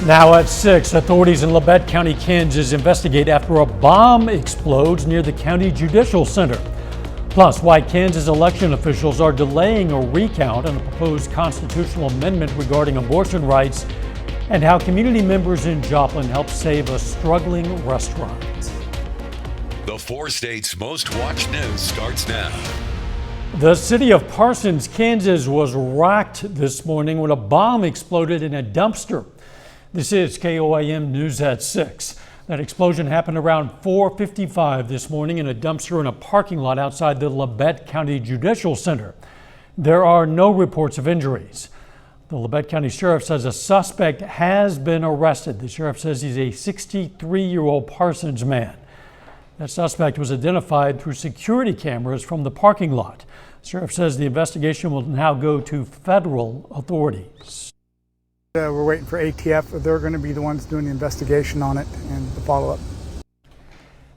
Now at 6, authorities in Labette County, Kansas investigate after a bomb explodes near the county judicial center. Plus, why Kansas election officials are delaying a recount on a proposed constitutional amendment regarding abortion rights, and how community members in Joplin help save a struggling restaurant. The 4 states' most watched news starts now. The city of Parsons, Kansas was rocked this morning when a bomb exploded in a dumpster. This is KOAM News at 6. That explosion happened around 4:55 this morning in a dumpster in a parking lot outside the Labette County Judicial Center. There are no reports of injuries. The Labette County Sheriff says a suspect has been arrested. The sheriff says he's a 63-year-old Parsons man. That suspect was identified through security cameras from the parking lot. The sheriff says the investigation will now go to federal authorities. We're waiting for ATF. They're going to be the ones doing the investigation on it and the follow-up.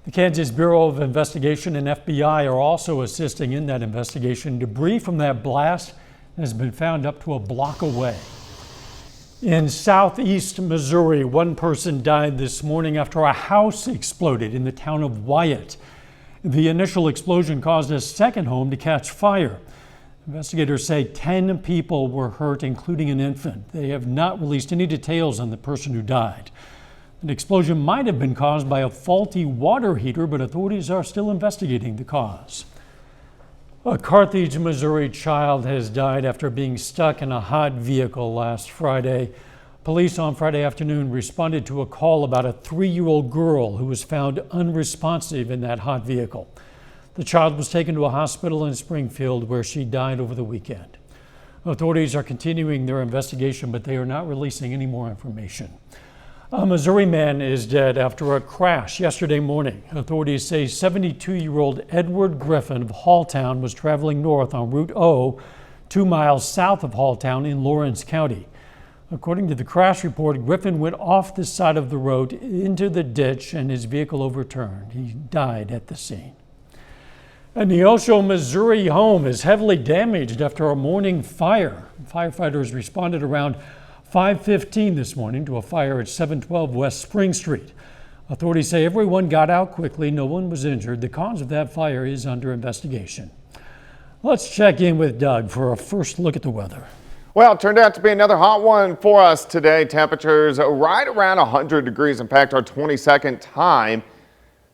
The Kansas Bureau of Investigation and FBI are also assisting in that investigation. Debris from that blast has been found up to a block away. In southeast Missouri, one person died this morning after a house exploded in the town of Wyatt. The initial explosion caused a second home to catch fire. Investigators say 10 people were hurt, including an infant. They have not released any details on the person who died. An explosion might have been caused by a faulty water heater, but authorities are still investigating the cause. A Carthage, Missouri child has died after being stuck in a hot vehicle last Friday. Police on Friday afternoon responded to a call about a 3-year-old girl who was found unresponsive in that hot vehicle. The child was taken to a hospital in Springfield where she died over the weekend. Authorities are continuing their investigation, but they are not releasing any more information. A Missouri man is dead after a crash yesterday morning. Authorities say 72-year-old Edward Griffin of Halltown was traveling north on Route O, 2 miles south of Halltown in Lawrence County. According to the crash report, Griffin went off the side of the road into the ditch and his vehicle overturned. He died at the scene. A Neosho, Missouri home is heavily damaged after a morning fire. Firefighters responded around 5:15 this morning to a fire at 712 West Spring Street. Authorities say everyone got out quickly. No one was injured. The cause of that fire is under investigation. Let's check in with Doug for a first look at the weather. Well, it turned out to be another hot one for us today. Temperatures right around 100 degrees. In fact, our 22nd time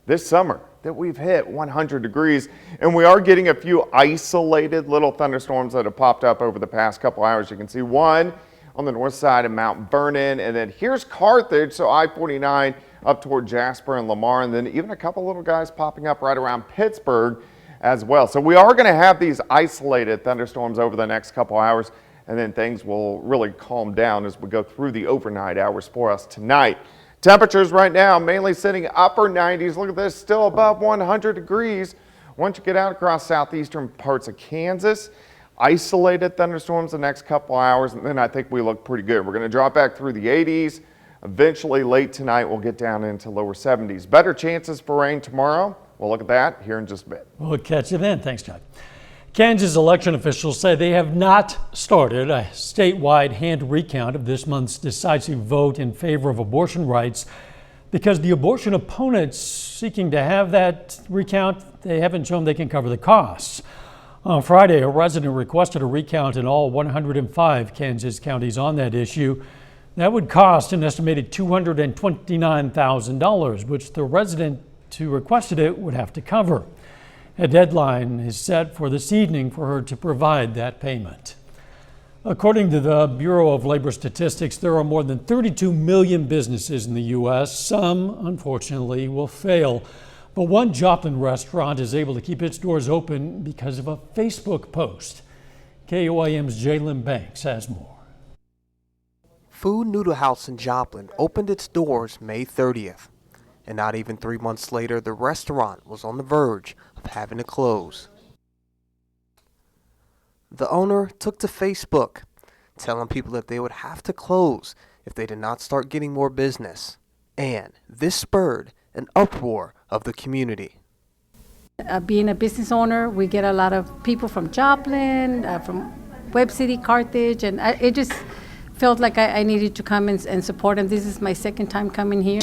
this summer that we've hit 100 degrees, and we are getting a few isolated little thunderstorms that have popped up over the past couple hours. You can see one on the north side of Mount Vernon, and then here's Carthage, so I-49 up toward Jasper and Lamar, and then even a couple little guys popping up right around Pittsburgh as well. So we are going to have these isolated thunderstorms over the next couple hours, and then things will really calm down as we go through the overnight hours for us tonight. Temperatures right now mainly sitting upper 90s. Look at this, still above 100 degrees. Once you get out across southeastern parts of Kansas, isolated thunderstorms the next couple hours, and then I think we look pretty good. We're going to drop back through the 80s. Eventually late tonight we'll get down into lower 70s. Better chances for rain tomorrow. We'll look at that here in just a bit. We'll catch you then. Thanks, Doug. Kansas election officials say they have not started a statewide hand recount of this month's decisive vote in favor of abortion rights because the abortion opponents seeking to have that recount, they haven't shown they can cover the costs. On Friday, a resident requested a recount in all 105 Kansas counties on that issue. That would cost an estimated $229,000, which the resident who requested it would have to cover. A deadline is set for this evening for her to provide that payment. According to the Bureau of Labor Statistics, there are more than 32 million businesses in the U.S. Some, unfortunately, will fail. But one Joplin restaurant is able to keep its doors open because of a Facebook post. KOAM's Jalen Banks has more. Food Noodle House in Joplin opened its doors May 30th. And not even 3 months later, the restaurant was on the verge of having to close. The owner took to Facebook, telling people that they would have to close if they did not start getting more business. And this spurred an uproar of the community. Being a business owner, we get a lot of people from Joplin, from Webb City, Carthage, and it just felt like I needed to come and support him. This is my second time coming here.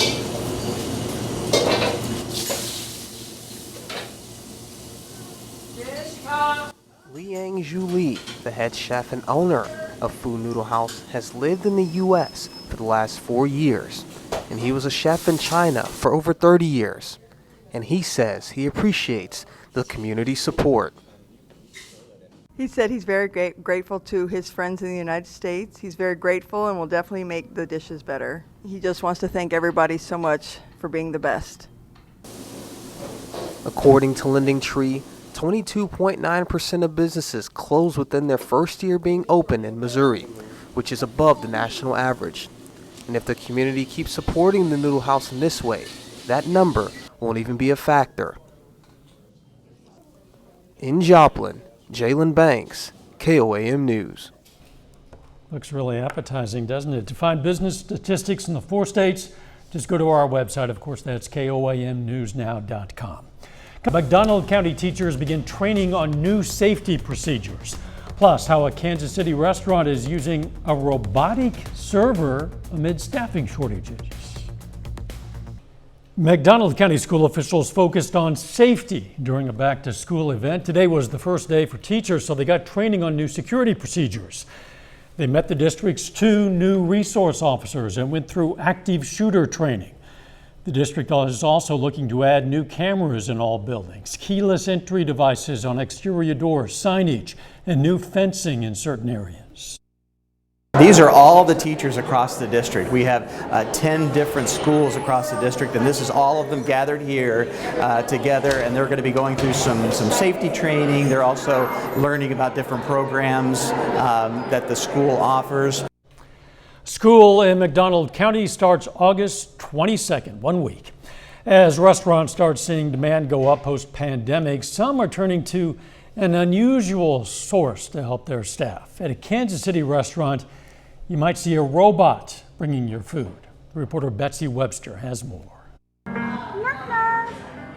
Liang Zhu, the head chef and owner of Fu Noodle House, has lived in the U.S. for the last 4 years, and he was a chef in China for over 30 years. And he says he appreciates the community support. He said he's very grateful to his friends in the United States. He's very grateful and will definitely make the dishes better. He just wants to thank everybody so much for being the best. According to Lending Tree, 22.9% of businesses close within their first year being open in Missouri, which is above the national average. And if the community keeps supporting the Noodle House in this way, that number won't even be a factor. In Joplin, Jalen Banks, KOAM News. Looks really appetizing, doesn't it? To find business statistics in the 4 states, just go to our website. Of course, that's KOAMnewsnow.com. McDonald County teachers begin training on new safety procedures. Plus, how a Kansas City restaurant is using a robotic server amid staffing shortages. McDonald County school officials focused on safety during a back-to-school event. Today was the first day for teachers, so they got training on new security procedures. They met the district's 2 new resource officers and went through active shooter training. The district is also looking to add new cameras in all buildings, keyless entry devices on exterior doors, signage, and new fencing in certain areas. These are all the teachers across the district. We have 10 different schools across the district, and this is all of them gathered here together, and they're going to be going through some safety training. They're also learning about different programs that the school offers. School in McDonald County starts August 22nd, 1 week. As restaurants start seeing demand go up post-pandemic, some are turning to an unusual source to help their staff. At a Kansas City restaurant, you might see a robot bringing your food. Reporter Betsy Webster has more. Knock, knock.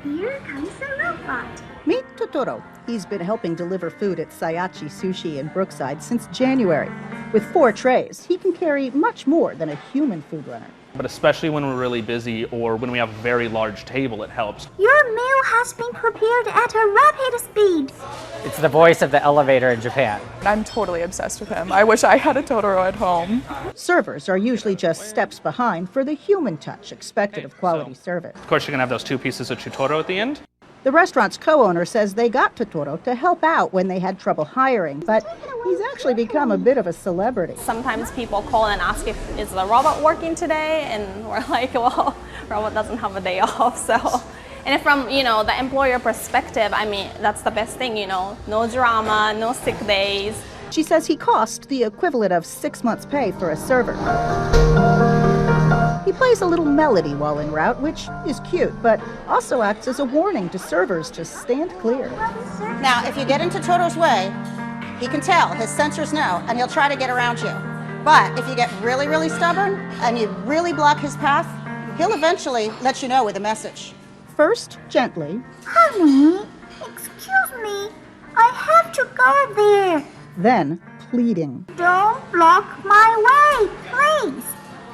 Here comes the robot. Meet Totoro. He's been helping deliver food at Sayachi Sushi in Brookside since January. With 4 trays, he can carry much more than a human food runner. But especially when we're really busy or when we have a very large table, it helps. Your meal has been prepared at a rapid speed. It's the voice of the elevator in Japan. I'm totally obsessed with him. I wish I had a Totoro at home. Servers are usually just steps behind for the human touch expected of quality service. Of course, you're going to have those 2 pieces of Totoro at the end. The restaurant's co-owner says they got Totoro to help out when they had trouble hiring, but he's actually become a bit of a celebrity. Sometimes people call and ask if is the robot working today, and we're like, well, robot doesn't have a day off, so. And from, the employer perspective, I mean, that's the best thing, no drama, no sick days. She says he cost the equivalent of 6 months' pay for a server. He plays a little melody while en route, which is cute, but also acts as a warning to servers to stand clear. Now, if you get into Totoro's way, he can tell, his sensors know, and he'll try to get around you. But if you get really, really stubborn and you really block his path, he'll eventually let you know with a message. First, gently. Honey, excuse me, I have to go there. Then, pleading. Don't block my way, please.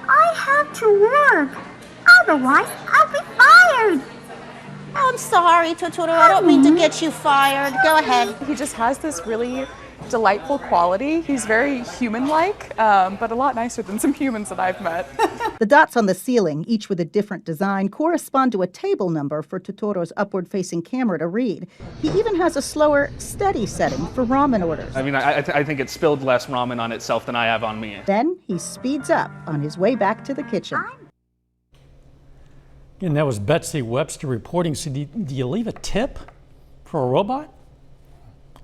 I have to work. Otherwise, I'll be fired. I'm sorry, Totoro. I don't mean to get you fired. Go ahead. He just has this really delightful quality. He's very human-like, but a lot nicer than some humans that I've met. The dots on the ceiling, each with a different design, correspond to a table number for Totoro's upward-facing camera to read. He even has a slower, steady setting for ramen orders. I mean, I think it spilled less ramen on itself than I have on me. Then he speeds up on his way back to the kitchen. And that was Betsy Webster reporting. So do you leave a tip for a robot?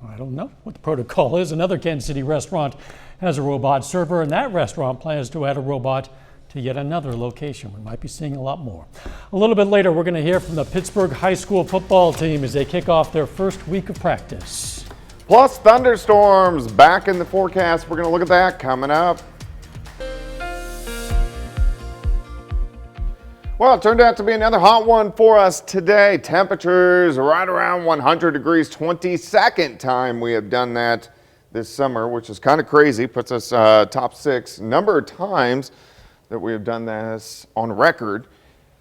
I don't know what the protocol is. Another Kansas City restaurant has a robot server, and that restaurant plans to add a robot to yet another location. We might be seeing a lot more. A little bit later, we're going to hear from the Pittsburgh High School football team as they kick off their first week of practice. Plus thunderstorms back in the forecast. We're going to look at that coming up. Well, it turned out to be another hot one for us today. Temperatures right around 100 degrees, 22nd time we have done that this summer, which is kind of crazy, puts us top 6 number of times that we have done this on record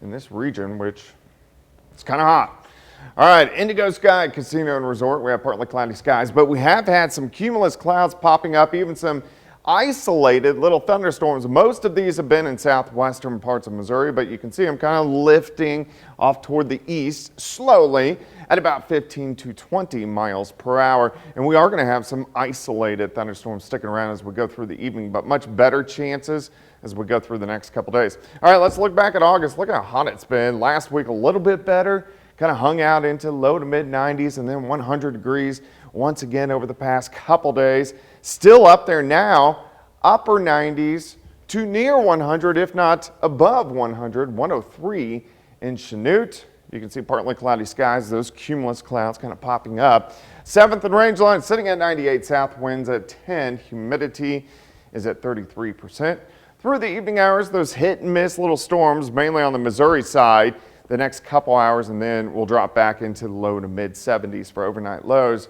in this region, which is kind of hot. All right, Indigo Sky Casino and Resort. We have partly cloudy skies, but we have had some cumulus clouds popping up, even some isolated little thunderstorms. Most of these have been in southwestern parts of Missouri, but you can see them kind of lifting off toward the east slowly at about 15 to 20 miles per hour. And we are going to have some isolated thunderstorms sticking around as we go through the evening, but much better chances as we go through the next couple days. All right, let's look back at August. Look how hot it's been. Last week, a little bit better. Kind of hung out into low to mid 90s and then 100 degrees once again over the past couple days. Still up there now, upper 90s to near 100, if not above 100, 103 in Chanute. You can see partly cloudy skies, those cumulus clouds kind of popping up. 7th and range line sitting at 98, south winds at 10, humidity is at 33%. Through the evening hours, those hit and miss little storms, mainly on the Missouri side, the next couple hours, and then we'll drop back into the low to mid 70s for overnight lows.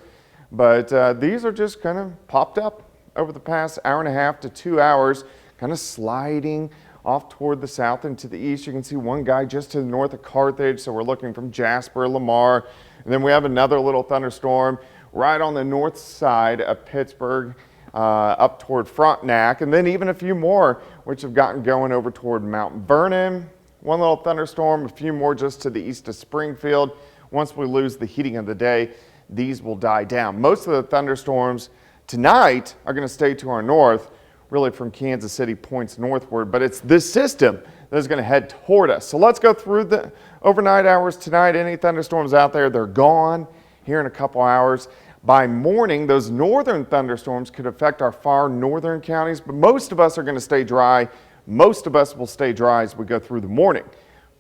But these are just kind of popped up over the past hour and a half to 2 hours, kind of sliding off toward the south and to the east. You can see one guy just to the north of Carthage, so we're looking from Jasper, Lamar. And then we have another little thunderstorm right on the north side of Pittsburgh, up toward Frontenac, and then even a few more which have gotten going over toward Mount Vernon. One little thunderstorm, a few more just to the east of Springfield. Once we lose the heating of the day, these will die down. Most of the thunderstorms tonight are going to stay to our north, really from Kansas City points northward, but it's this system that is going to head toward us. So let's go through the overnight hours tonight. Any thunderstorms out there, they're gone here in a couple hours. By morning, those northern thunderstorms could affect our far northern counties, but most of us are going to stay dry. Most of us will stay dry as we go through the morning.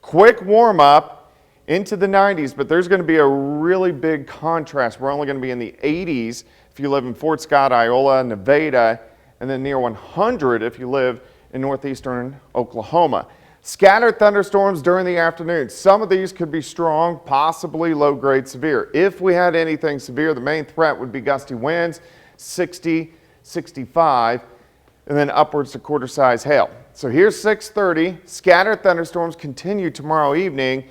Quick warm up into the 90s, but there's going to be a really big contrast. We're only going to be in the 80s if you live in Fort Scott, Iola, Nevada, and then near 100 if you live in northeastern Oklahoma. Scattered thunderstorms during the afternoon. Some of these could be strong, possibly low-grade severe. If we had anything severe, the main threat would be gusty winds, 60, 65, and then upwards to quarter-size hail. So here's 6:30. Scattered thunderstorms continue tomorrow evening,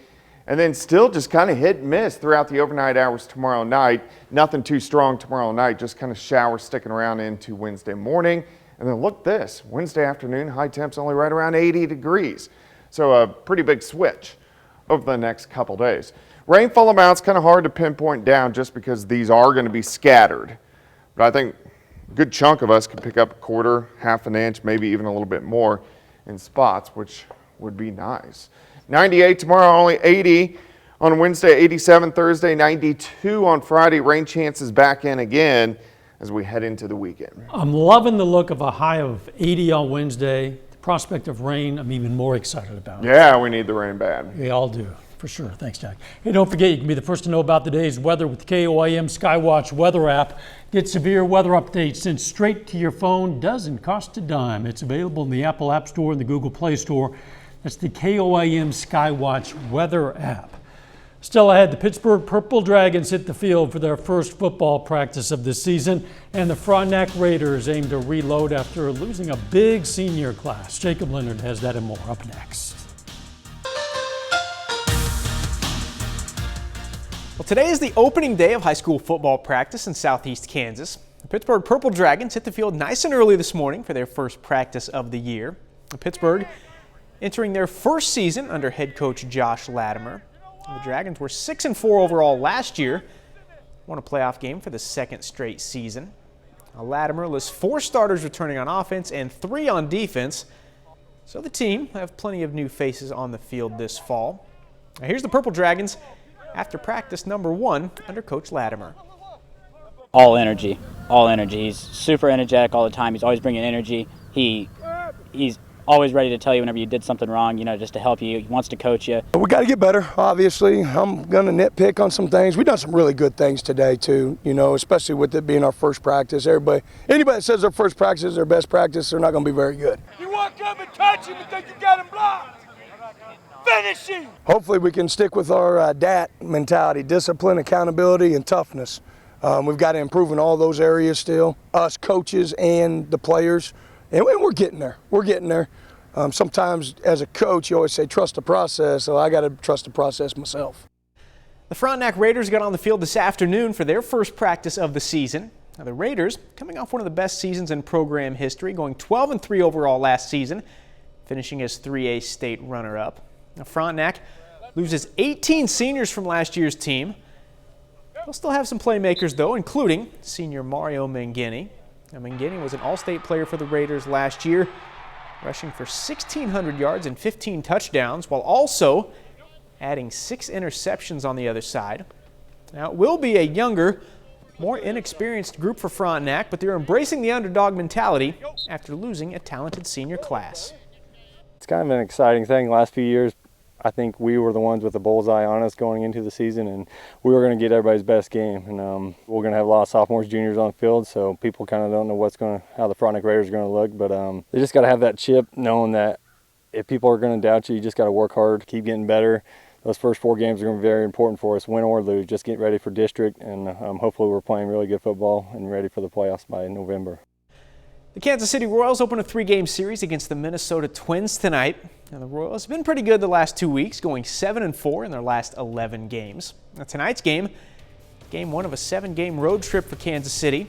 and then still just kind of hit and miss throughout the overnight hours tomorrow night. Nothing too strong tomorrow night, just kind of showers sticking around into Wednesday morning. And then look this, Wednesday afternoon, high temps only right around 80 degrees. So a pretty big switch over the next couple days. Rainfall amounts kind of hard to pinpoint down just because these are going to be scattered. But I think a good chunk of us could pick up a quarter, half an inch, maybe even a little bit more in spots, which would be nice. 98 tomorrow, only 80 on Wednesday, 87 Thursday, 92 on Friday. Rain chances back in again as we head into the weekend. I'm loving the look of a high of 80 on Wednesday. The prospect of rain, I'm even more excited about. Yeah, we need the rain bad. We all do, for sure. Thanks, Jack. Hey, don't forget, you can be the first to know about the day's weather with the KOAM Skywatch weather app. Get severe weather updates sent straight to your phone. Doesn't cost a dime. It's available in the Apple App Store and the Google Play Store. That's the KOAM Skywatch weather app. Still ahead, the Pittsburgh Purple Dragons hit the field for their first football practice of the season, and the Frontenac Raiders aim to reload after losing a big senior class. Jacob Leonard has that and more up next. Well, today is the opening day of high school football practice in southeast Kansas. The Pittsburgh Purple Dragons hit the field nice and early this morning for their first practice of the year. Pittsburgh entering their first season under head coach Josh Latimer. The Dragons were 6-4 overall last year, won a playoff game for the second straight season. Latimer lists 4 starters returning on offense and 3 on defense, so the team have plenty of new faces on the field this fall. Now here's the Purple Dragons after practice number 1 under Coach Latimer. All energy, all energy. He's super energetic all the time. He's always bringing energy. He's always ready to tell you whenever you did something wrong, just to help you. He wants to coach you. We got to get better, obviously. I'm going to nitpick on some things. We've done some really good things today, too, especially with it being our first practice. Anybody that says their first practice is their best practice, they're not going to be very good. You walk up and touch him and think you got him blocked. Finish him! Hopefully we can stick with our DAT mentality, discipline, accountability, and toughness. We've got to improve in all those areas still, us coaches and the players, and we're getting there. We're getting there. Sometimes as a coach, you always say trust the process, so I got to trust the process myself. The Frontenac Raiders got on the field this afternoon for their first practice of the season. Now, the Raiders coming off one of the best seasons in program history, going 12-3 overall last season, finishing as 3A state runner-up. Now, Frontenac loses 18 seniors from last year's team. They'll still have some playmakers, though, including senior Mario Mangini. Now, Mangini was an all-state player for the Raiders last year, rushing for 1,600 yards and 15 touchdowns, while also adding 6 interceptions on the other side. Now, it will be a younger, more inexperienced group for Frontenac, but they're embracing the underdog mentality after losing a talented senior class. It's kind of an exciting thing. Last few years, I think we were the ones with the bullseye on us going into the season, and we were going to get everybody's best game. And we're going to have a lot of sophomores, juniors on the field, so people kind of don't know how the Frontenac Raiders are going to look. But they just got to have that chip, knowing that if people are going to doubt you, you just got to work hard, keep getting better. Those first 4 games are going to be very important for us, win or lose. Just get ready for district, and hopefully we're playing really good football and ready for the playoffs by November. The Kansas City Royals open a 3-game series against the Minnesota Twins tonight. Now, the Royals have been pretty good the last 2 weeks, going 7-4 in their last 11 games. Now, tonight's game 1 of a 7-game road trip for Kansas City.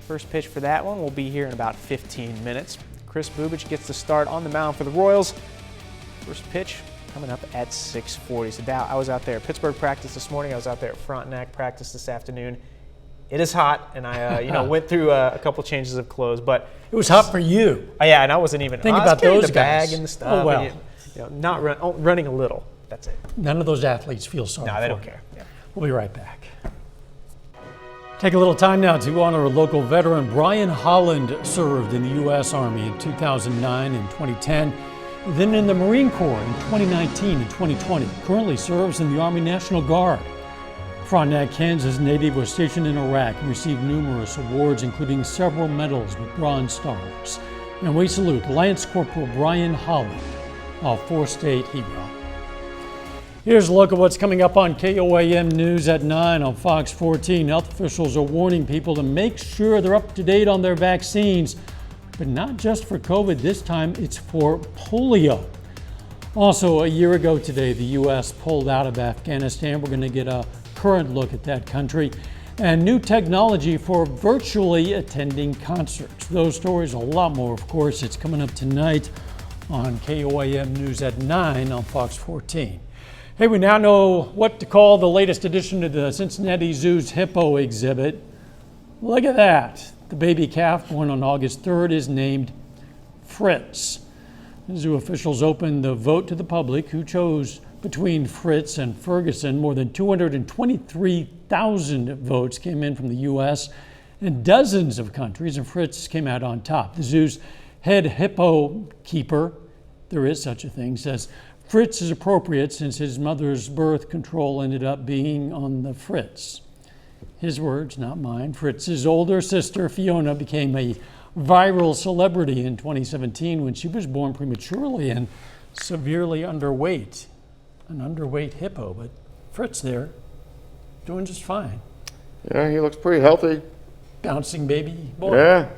First pitch for that one will be here in about 15 minutes. Chris Bubich gets the start on the mound for the Royals. First pitch coming up at 6:40. So Dow, I was out there at Pittsburgh practice this morning. I was out there at Frontenac practice this afternoon. It is hot, and I went through a couple changes of clothes, but it was hot for you. Yeah, and I wasn't even. Think I was about carrying those the bag guys. and the stuff. Oh well, and, not running a little. That's it. None of those athletes feel sorry. No, they for don't you. care. Yeah. We'll be right back. Take a little time now to honor a local veteran. Brian Holland served in the U.S. Army in 2009 and 2010, then in the Marine Corps in 2019 and 2020. Currently serves in the Army National Guard. Frontenac, Kansas native, was stationed in Iraq and received numerous awards, including several medals with Bronze Stars. And we salute Lance Corporal Brian Holland, our 4-state hero. Here's a look at what's coming up on KOAM News at 9 on Fox 14. Health officials are warning people to make sure they're up to date on their vaccines, but not just for COVID. This time it's for polio. Also, a year ago today, the U.S. pulled out of Afghanistan. We're going to get a current look at that country and new technology for virtually attending concerts. Those stories, a lot more, of course. It's coming up tonight on KOAM News at 9 on Fox 14. Hey, we now know what to call the latest addition to the Cincinnati Zoo's hippo exhibit. Look at that. The baby calf, born on August 3rd, is named Fritz. Zoo officials opened the vote to the public who chose between Fritz and Ferguson. More than 223,000 votes came in from the U.S. and dozens of countries, and Fritz came out on top. The zoo's head hippo keeper, there is such a thing, says Fritz is appropriate since his mother's birth control ended up being on the Fritz. His words, not mine. Fritz's older sister, Fiona, became a viral celebrity in 2017 when she was born prematurely and severely underweight. An underweight hippo, but Fritz there, doing just fine. Yeah, he looks pretty healthy. Bouncing baby boy. Yeah.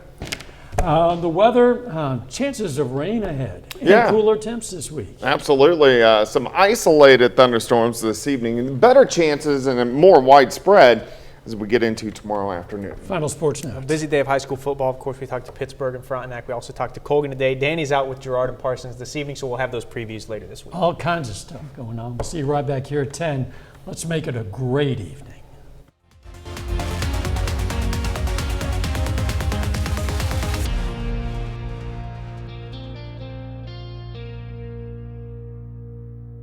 The weather, chances of rain ahead. Yeah. Cooler temps this week. Absolutely. Some isolated thunderstorms this evening. Better chances and more widespread as we get into tomorrow afternoon. Final sports now. A busy day of high school football. Of course, we talked to Pittsburgh and Frontenac. We also talked to Colgan today. Danny's out with Girard and Parsons this evening, so we'll have those previews later this week. All kinds of stuff going on. We'll see you right back here at 10. Let's make it a great evening.